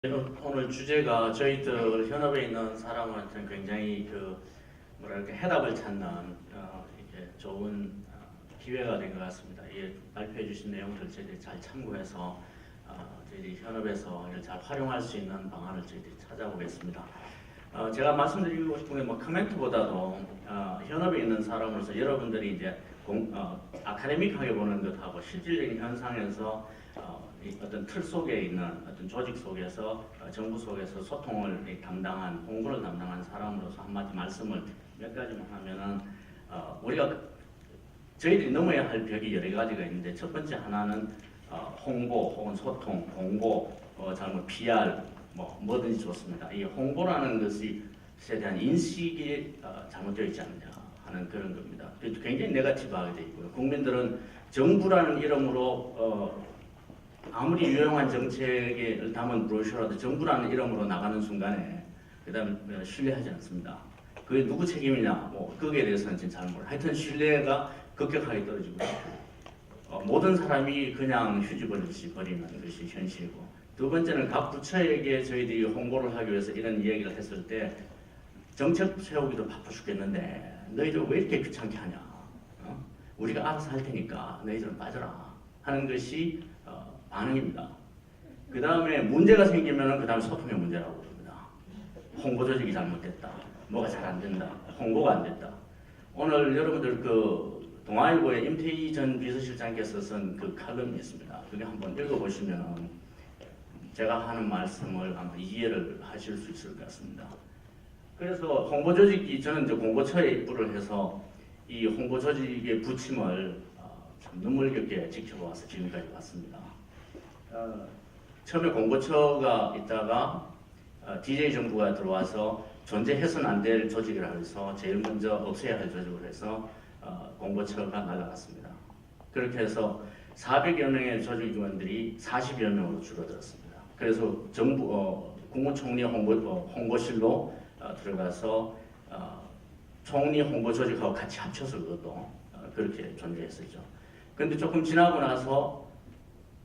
오늘 주제가 저희들 현업에 있는 사람한테는 굉장히 뭐랄까 해답을 찾는 이렇게 좋은 기회가 된 것 같습니다. 이 발표해 주신 내용들 저희들이 잘 참고해서 저희들이 현업에서 이걸 잘 활용할 수 있는 방안을 저희들이 찾아보겠습니다. 제가 말씀드리고 싶은 게 뭐 커멘트보다도 현업에 있는 사람으로서 여러분들이 이제 아카데믹하게 보는 것하고 실질적인 현상에서 어떤 틀 속에 있는 어떤 조직 속에서 정부 속에서 소통을 담당한 홍보를 담당한 사람으로서 한마디 말씀을 몇 가지만 하면은 우리가 저희들이 넘어야 할 벽이 여러 가지가 있는데 첫 번째 하나는 홍보 혹은 소통, 공고, 잘못 PR 뭐든지 좋습니다. 이 홍보라는 것에 대한 인식이 잘못되어 있지 않느냐 하는 그런 겁니다. 굉장히 네거티브하게 되어 있고요. 국민들은 정부라는 이름으로 아무리 유용한 정책을 담은 브로셔라도 정부라는 이름으로 나가는 순간에 그다음에 신뢰하지 않습니다. 그게 누구 책임이냐, 거기에 대해서는 잘 모르겠어요. 하여튼 신뢰가 급격하게 떨어지고 모든 사람이 그냥 휴지버리듯이 버리는 것이 현실이고, 두 번째는 각 부처에게 저희들이 홍보를 하기 위해서 이런 이야기를 했을 때 정책 세우기도 바빠 죽겠는데 너희들 왜 이렇게 귀찮게 하냐, 우리가 알아서 할 테니까 너희들은 빠져라 하는 것이 반응입니다. 그 다음에 문제가 생기면 그 다음에 소통의 문제라고 그럽니다. 홍보 조직이 잘못됐다, 뭐가 잘 안 된다, 홍보가 안 됐다. 오늘 여러분들 동아일보에 임태희 전 비서실장께서 쓴 칼럼이 있습니다. 그게 한번 읽어보시면 제가 하는 말씀을 아마 이해를 하실 수 있을 것 같습니다. 그래서 홍보 조직이, 저는 이제 공보처에 입부를 해서 이 홍보 조직의 부침을 참 눈물겹게 지켜보아서 지금까지 왔습니다. 처음에 공보처가 있다가 DJ 정부가 들어와서 존재해서는 안 될 조직이라 해서 제일 먼저 없애야 할 조직으로 해서 공보처가 날아갔습니다. 그렇게 해서 400여 명의 조직위원들이 40여 명으로 줄어들었습니다. 그래서 정부 국무총리 홍보실로 들어가서 총리 홍보 조직하고 같이 합쳐서 그것도 그렇게 존재했었죠. 그런데 조금 지나고 나서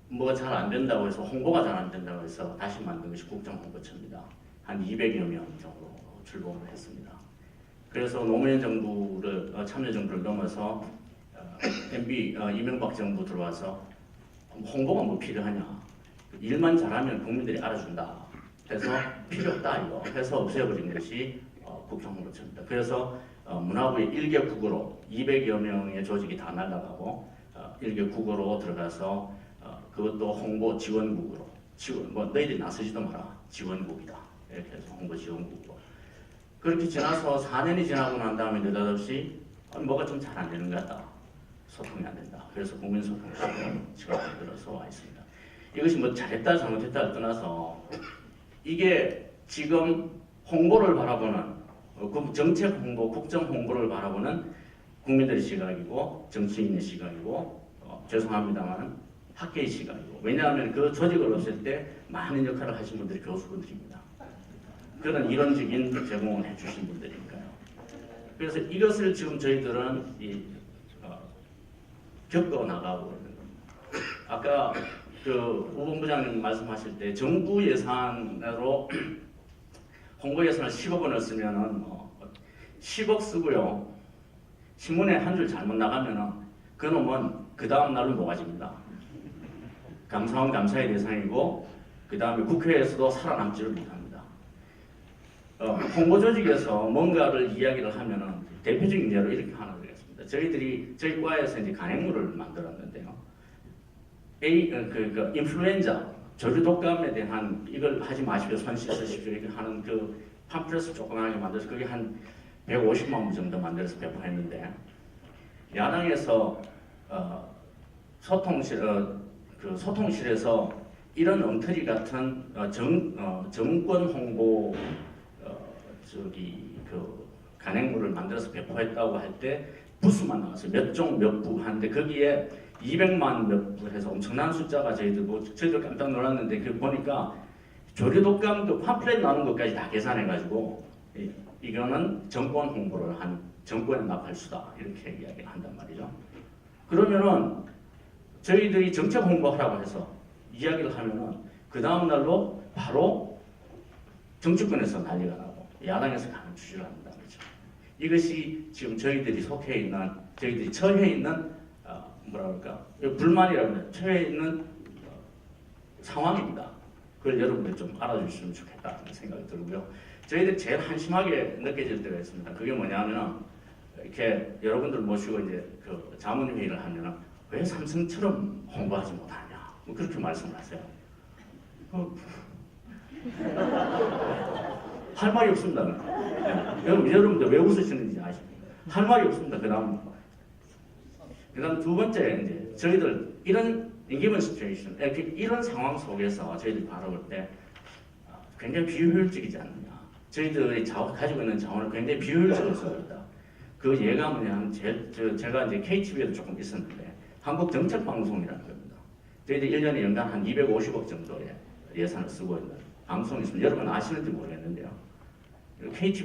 뭐가 잘 안 된다고 해서, 홍보가 잘 안 된다고 해서 다시 만든 것이 국정홍보처입니다. 한 200여 명 정도 출범을 했습니다. 그래서 노무현 정부를, 참여정부를 넘어서 MB 이명박 정부 들어와서 홍보가 뭐 필요하냐, 일만 잘하면 국민들이 알아준다 해서 필요 없다 이거 해서 없애버린 것이 국정홍보처입니다. 그래서 문화부의 1개 국어로 200여 명의 조직이 다 날아가고 1개 국어로 들어가서 그것도 홍보 지원국으로, 너희들이 나서지도 마라, 지원국이다 이렇게 해서 홍보 지원국으로 그렇게 지나서 4년이 지나고 난 다음에 느닷없이 뭐가 좀 잘 안 되는 것 같다, 소통이 안 된다. 그래서 국민소통실을 지금 만들어서 와 있습니다. 이것이 뭐 잘했다 잘못했다를 떠나서 이게 지금 홍보를 바라보는 정책 홍보, 국정 홍보를 바라보는 국민들의 시각이고 정치인의 시각이고 죄송합니다만 학계의 시각이고, 왜냐하면 그 조직을 없앨 때 많은 역할을 하신 분들이 교수분들입니다. 그런 이론적인 제공을 해주신 분들이니까요. 그래서 이것을 지금 저희들은 겪어 나가고 있는 겁니다. 아까 우 본부장님 말씀하실 때 정부 예산으로 홍보 예산을 10억 원을 쓰면은 10억 쓰고요, 신문에 한 줄 잘못 나가면은 그 놈은 그 다음 날은 모가지입니다. 감사원 감사의 대상이고 그 다음에 국회에서도 살아남지를 못합니다. 홍보 조직에서 뭔가를 이야기를 하면은 대표적인 예로 이렇게 하나 드리겠습니다. 저희 과에서 이제 간행물을 만들었는데요. 인플루엔자, 조류 독감에 대한 이걸 하지 마십시오, 손 씻으십시오 이렇게 하는 그 팜플렛을 조그맣게 만들어서 그게 한 150만 부 정도 만들어서 배포했는데, 야당에서 소통실에서 이런 엉터리 같은 정권 홍보 간행물을 만들어서 배포했다고 할 때 부수만 나왔어요. 몇 종 몇 부 하는데 거기에 200만 몇 부 해서 엄청난 숫자가 저희들 깜짝 놀랐는데, 그 보니까 조류독감 팜플렛 나오는 것까지 다 계산해가지고 이거는 정권 홍보를 한 정권의 나팔수다 이렇게 이야기를 한단 말이죠. 그러면은 저희들이 정책 홍보하라고 해서 이야기를 하면은 그 다음 날로 바로 정치권에서 난리가 나고 야당에서 가는 주시를 합니다. 그렇죠? 이것이 지금 저희들이 속해 있는, 저희들이 처해 있는 뭐랄까 불만이라면 처해 있는 상황입니다. 그걸 여러분들 좀 알아주시면 좋겠다는 생각이 들고요. 저희들이 제일 한심하게 느껴질 때가 있습니다. 그게 뭐냐면은 이렇게 여러분들 모시고 이제 그 자문회의를 하면은 왜 삼성처럼 홍보하지 못하냐, 뭐 그렇게 말씀을 하세요. 할 말이 없습니다. 네. 여러분들 왜 웃으시는지 아십니까? 할 말이 없습니다. 그다음 두 번째, 이제 저희들 이런 인기먼 시츄에이션, 이런 상황 속에서 저희들이 바라볼 때 굉장히 비효율적이지 않느냐. 저희들이 가지고 있는 자원을 굉장히 비효율적으로 쓰고 있다. 그 예가 뭐냐면 제가 이제 KTV에도 조금 있었는데 한국정책방송이라는 겁니다. 저희들 1년에 연간 한 250억 정도의 예산을 쓰고 있는 방송이 있습니다. 여러분 아시는지 모르겠는데요. KTV